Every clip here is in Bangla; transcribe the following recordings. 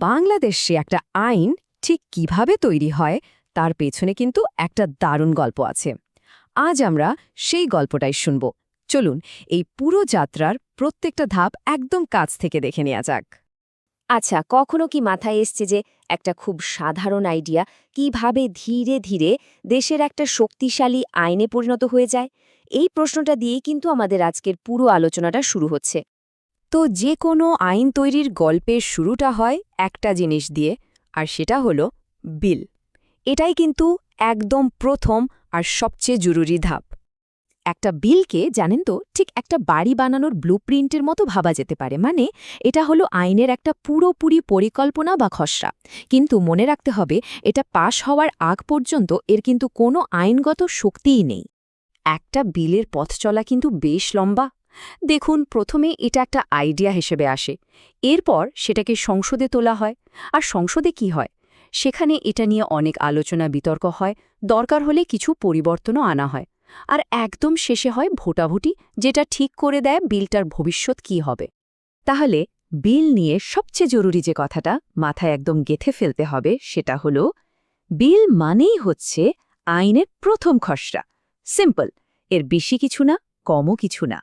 বাংলাদেশে একটা আইন ঠিক কিভাবে তৈরি হয় তার পেছনে কিন্তু একটা দারুণ গল্প আছে। আজ আমরা সেই গল্পটাই শুনব। চলুন এই পুরো যাত্রার প্রত্যেকটা ধাপ একদম কাছ থেকে দেখে নেওয়া যাক। আচ্ছা, কখনো কি মাথায় এসছে যে একটা খুব সাধারণ আইডিয়া কিভাবে ধীরে ধীরে দেশের একটা শক্তিশালী আইনে পরিণত হয়ে যায়? এই প্রশ্নটা দিয়েই কিন্তু আমাদের আজকের পুরো আলোচনাটা শুরু হচ্ছে। তো যে কোনো আইন তৈরির গল্পের শুরুটা হয় একটা জিনিস দিয়ে, আর সেটা হলো বিল। এটাই কিন্তু একদম প্রথম আর সবচেয়ে জরুরি ধাপ। একটা বিলকে জানেন তো ঠিক একটা বাড়ি বানানোর ব্লুপ্রিন্টের মতো ভাবা যেতে পারে। মানে এটা হলো আইনের একটা পুরোপুরি পরিকল্পনা বা খসড়া। কিন্তু মনে রাখতে হবে, এটা পাশ হওয়ার আগ পর্যন্ত এর কিন্তু কোনো আইনগত শক্তিই নেই। একটা বিলের পথ চলা কিন্তু বেশ লম্বা। দেখুন, প্রথমে এটা একটা আইডিয়া হিসেবে আসে, এরপর সেটাকে সংসদে তোলা হয়। আর সংসদে কি হয়? সেখানে এটা নিয়ে অনেক আলোচনা বিতর্ক হয়, দরকার হলে কিছু পরিবর্তনও আনা হয়। আর একদম শেষে হয় ভোটাভুটি, যেটা ঠিক করে দেয় বিলটার ভবিষ্যৎ কি হবে। তাহলে বিল নিয়ে সবচেয়ে জরুরি যে কথাটা মাথায় একদম গেঁথে ফেলতে হবে, সেটা হলো বিল মানেই হচ্ছে আইনের প্রথম খসড়া। সিম্পল, এর বেশি কিছু না, কমও কিছু না।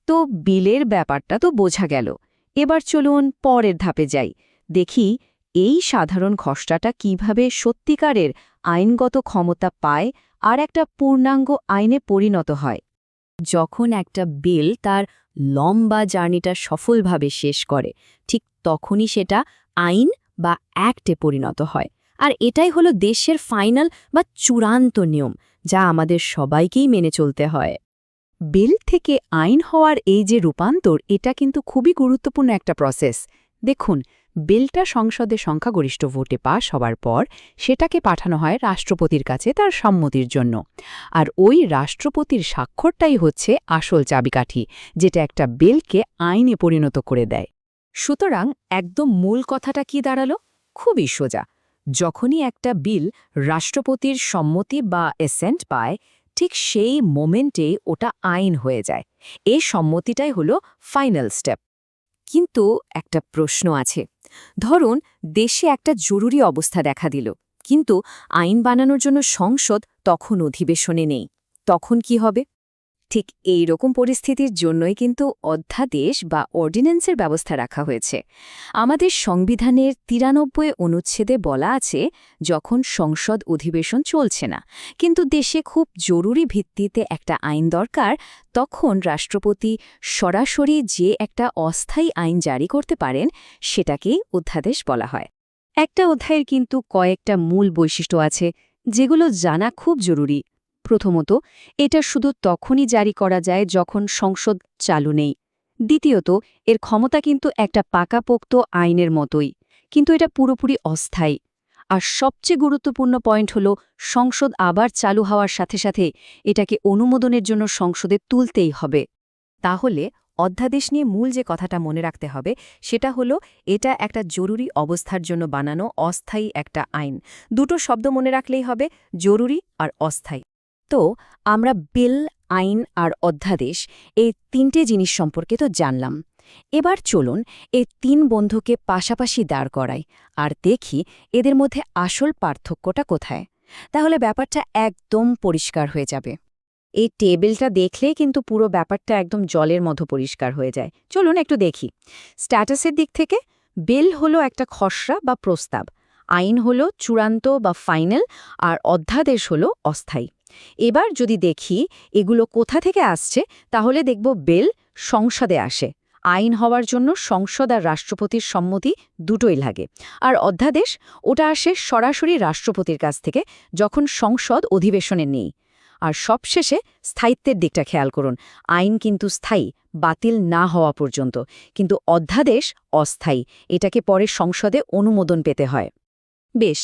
তো বিলের ব্যাপারটা তো বোঝা গেল। এবার চলুন পরের ধাপে যাই, দেখি এই সাধারণ খসড়াটা কিভাবে সত্যিকারের আইনগত ক্ষমতা পায় আর একটা পূর্ণাঙ্গ আইনে পরিণত হয়। যখন একটা বিল তার লম্বা জার্নিটা সফলভাবে শেষ করে, ঠিক তখনই সেটা আইন বা অ্যাক্টে পরিণত হয়। আর এটাই হলো দেশের ফাইনাল বা চূড়ান্ত নিয়ম, যা আমাদের সবাইকেই মেনে চলতে হয়। বিল থেকে আইন হওয়ার এই যে রূপান্তর, এটা কিন্তু খুবই গুরুত্বপূর্ণ একটা প্রসেস। দেখুন, বিলটা সংসদে সংখ্যাগরিষ্ঠ ভোটে পাশ হওয়ার পর সেটাকে পাঠানো হয় রাষ্ট্রপতির কাছে তার সম্মতির জন্য। আর ওই রাষ্ট্রপতির স্বাক্ষরটাই হচ্ছে আসল চাবিকাঠি, যেটা একটা বিলকে আইনে পরিণত করে দেয়। সুতরাং একদম মূল কথাটা কি দাঁড়ালো? খুবই সোজা। যখনই একটা বিল রাষ্ট্রপতির সম্মতি বা এসেন্ট পায়, ঠিক সেই মোমেন্টে ওটা আইন হয়ে যায়। এই সম্মতিটাই হলো ফাইনাল স্টেপ। কিন্তু একটা প্রশ্ন আছে। ধরুন, দেশে একটা জরুরি অবস্থা দেখা দিল, কিন্তু আইন বানানোর জন্য সংসদ তখন অধিবেশনে নেই। তখন কি হবে? ঠিক এই রকম পরিস্থিতির জন্যই কিন্তু অধ্যাদেশ বা অর্ডিন্যান্সের ব্যবস্থা রাখা হয়েছে। আমাদের সংবিধানের ৯৩ অনুচ্ছেদে বলা আছে, যখন সংসদ অধিবেশন চলছে না, কিন্তু দেশে খুব জরুরি ভিত্তিতে একটা আইন দরকার, তখন রাষ্ট্রপতি সরাসরি যে একটা অস্থায়ী আইন জারি করতে পারেন, সেটাকেই অধ্যাদেশ বলা হয়। একটা অধ্যায়ের কিন্তু কয়েকটা মূল বৈশিষ্ট্য আছে, যেগুলো জানা খুব জরুরি। প্রথমত, এটা শুধু তখনই জারি করা যায় যখন সংসদ চালু নেই। দ্বিতীয়ত, এর ক্ষমতা কিন্তু একটা পাকাপোক্ত আইনের মতোই, কিন্তু এটা পুরোপুরি অস্থায়ী। আর সবচেয়ে গুরুত্বপূর্ণ পয়েন্ট হল, সংসদ আবার চালু হওয়ার সাথে সাথে এটাকে অনুমোদনের জন্য সংসদে তুলতেই হবে। তাহলে অধ্যাদেশ নিয়ে মূল যে কথাটা মনে রাখতে হবে, সেটা হলো এটা একটা জরুরি অবস্থার জন্য বানানো অস্থায়ী একটা আইন। দুটো শব্দ মনে রাখলেই হবে, জরুরি আর অস্থায়ী। তো আমরা বিল, আইন আর অধ্যাদেশ, এই তিনটে জিনিস সম্পর্কে তো জানলাম। এবার চলুন এই তিন বন্ধুকে পাশাপাশি দাঁড় করাই আর দেখি এদের মধ্যে আসল পার্থক্যটা কোথায়। তাহলে ব্যাপারটা একদম পরিষ্কার হয়ে যাবে। এই টেবিলটা দেখলেই কিন্তু পুরো ব্যাপারটা একদম জলের মতো পরিষ্কার হয়ে যায়। চলুন একটু দেখি। স্ট্যাটাসের দিক থেকে বিল হলো একটা খসড়া বা প্রস্তাব, আইন হলো চূড়ান্ত বা ফাইনাল, আর অধ্যাদেশ হলো অস্থায়ী। এবার যদি দেখি এগুলো কোথা থেকে আসছে, তাহলে দেখব বিল সংসদে আসে। আইন হওয়ার জন্য সংসদ আর রাষ্ট্রপতির সম্মতি দুটোই লাগে। আর অধ্যাদেশ, ওটা আসে সরাসরি রাষ্ট্রপতির কাছ থেকে, যখন সংসদ অধিবেশনে নেই। আর সবশেষে স্থায়িত্বের দিকটা খেয়াল করুন। আইন কিন্তু স্থায়ী, বাতিল না হওয়া পর্যন্ত, কিন্তু অধ্যাদেশ অস্থায়ী, এটাকে পরে সংসদে অনুমোদন পেতে হয়। বেশ,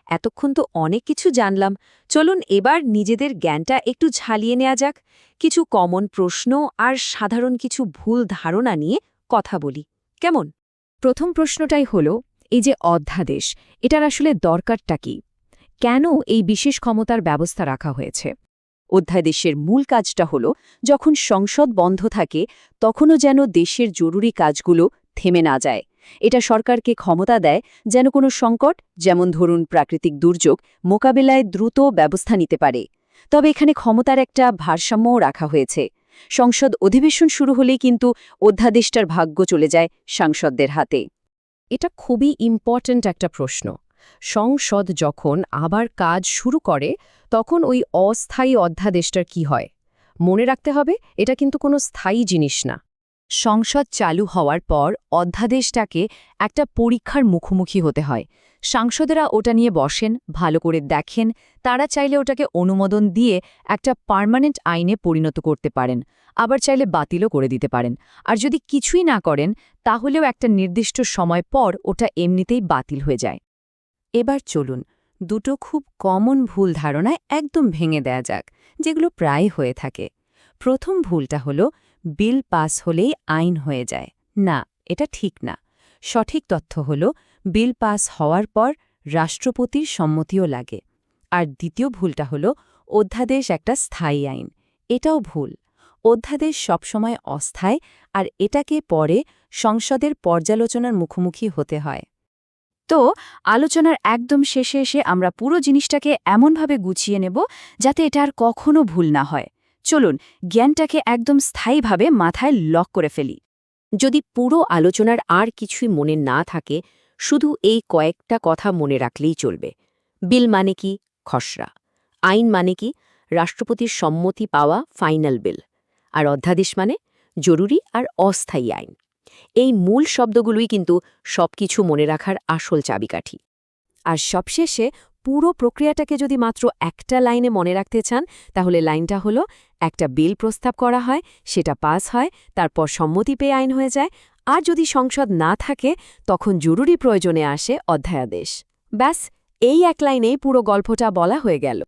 এতক্ষণ তো অনেক কিছু জানলাম। চলুন এবার নিজেদের জ্ঞানটা একটু ঝালিয়ে নেওয়া যাক। কিছু কমন প্রশ্ন আর সাধারণ কিছু ভুল ধারণা নিয়ে কথা বলি, কেমন? প্রথম প্রশ্নটাই হলো, এই যে অধ্যাদেশ, এটার আসলে দরকারটা কি? কেন এই বিশেষ ক্ষমতার ব্যবস্থা রাখা হয়েছে? অধ্যাদেশের মূল কাজটা হলো, যখন সংসদ বন্ধ থাকে তখনও যেন দেশের জরুরি কাজগুলো থেমে না যায়। এটা সরকারকে ক্ষমতা দেয় যেন কোনো সংকট, যেমন ধরুন প্রাকৃতিক দুর্যোগ, মোকাবিলায় দ্রুত ব্যবস্থা নিতে পারে। তবে এখানে ক্ষমতার একটা ভারসাম্যও রাখা হয়েছে। সংসদ অধিবেশন শুরু হলেই কিন্তু অধ্যাদেশটার ভাগ্য চলে যায় সাংসদদের হাতে। এটা খুবই ইম্পর্ট্যান্ট একটা প্রশ্ন। সংসদ যখন আবার কাজ শুরু করে তখন ওই অস্থায়ী অধ্যাদেশটার কি হয়? মনে রাখতে হবে, এটা কিন্তু কোনো স্থায়ী জিনিস না। সংসদ চালু হওয়ার পর অধ্যাদেশটাকে একটা পরীক্ষার মুখোমুখি হতে হয়। সাংসদেরা ওটা নিয়ে বসেন, ভালো করে দেখেন, তারা চাইলে ওটাকে অনুমোদন দিয়ে একটা পার্মানেন্ট আইনে পরিণত করতে পারেন, আবার চাইলে বাতিলও করে দিতে পারেন। আর যদি কিছুই না করেন তাহলেও একটা নির্দিষ্ট সময় পর ওটা এমনিতেই বাতিল হয়ে যায়। এবার চলুন দুটো খুব কমন ভুল ধারণায় একদম ভেঙে দেয়া যাক, যেগুলো প্রায় হয়ে থাকে। প্রথম ভুলটা হলো বিল পাস হলেই আইন হয়ে যায়। না, এটা ঠিক না। সঠিক তথ্য হলো বিল পাস হওয়ার পর রাষ্ট্রপতির সম্মতিও লাগে। আর দ্বিতীয় ভুলটা হলো অধ্যাদেশ একটা স্থায়ী আইন। এটাও ভুল। অধ্যাদেশ সবসময় অস্থায়ী, আর এটাকে পরে সংসদের পর্যালোচনার মুখোমুখি হতে হয়। তো আলোচনার একদম শেষে এসে আমরা পুরো জিনিসটাকে এমনভাবে গুছিয়ে নেব যাতে এটা আর কখনো ভুল না হয়। চলুন জ্ঞানটাকে একদম স্থায়ীভাবে মাথায় লক করে ফেলি। যদি পুরো আলোচনার আর কিছুই মনে না থাকে, শুধু এই কয়েকটা কথা মনে রাখলেই চলবে। বিল মানে কি? খসড়া। আইন মানে কি? রাষ্ট্রপতির সম্মতি পাওয়া ফাইনাল বিল। আর অধ্যাদেশ মানে জরুরি আর অস্থায়ী আইন। এই মূল শব্দগুলোই কিন্তু সবকিছু মনে রাখার আসল চাবিকাঠি। আর সবশেষে পুরো প্রক্রিয়াটাকে যদি মাত্র একটা লাইনে মনে রাখতে চান, তাহলে লাইনটা হলো একটা বিল প্রস্তাব করা হয়, সেটা পাস হয়, তারপর সম্মতি পেয়ে আইন হয়ে যায়, আর যদি সংসদ না থাকে তখন জরুরি প্রয়োজনে আসে অধ্যাদেশ। ব্যাস, এই এক লাইনেই পুরো গল্পটা বলা হয়ে গেল।